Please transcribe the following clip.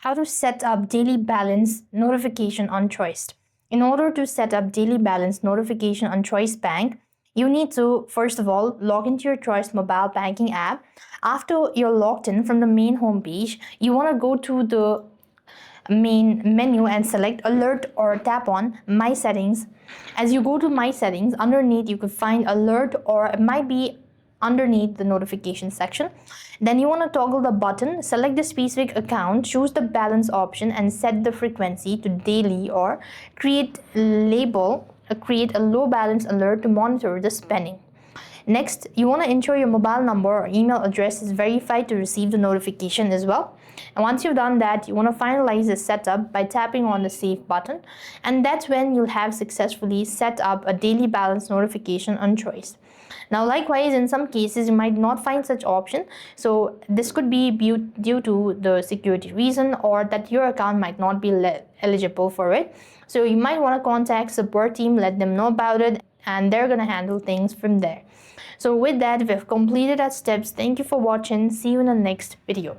how to set up daily balance notification on Truist. In order to set up daily balance notification on Truist Bank, you need to first of all log into your Truist mobile banking app. After you're logged in from the main homepage, you want to go to the main menu and select alert or tap on my settings. As you go to my settings, underneath you could find alert, or it might be underneath the notification section. Then you want to toggle the button, select the specific account, choose the balance option and set the frequency to daily, or create a low balance alert to monitor the spending. Next, you want to ensure your mobile number or email address is verified to receive the notification as well. And once you've done that, you want to finalize the setup by tapping on the save button, and that's when you'll have successfully set up a daily balance notification on Truist. Now, likewise, in some cases you might not find such option, so this could be due to the security reason, or that your account might not be eligible for it. So you might want to contact support team, let them know about it, and they're going to handle things from there. So with that, we've completed our steps. Thank you for watching. See you in the next video.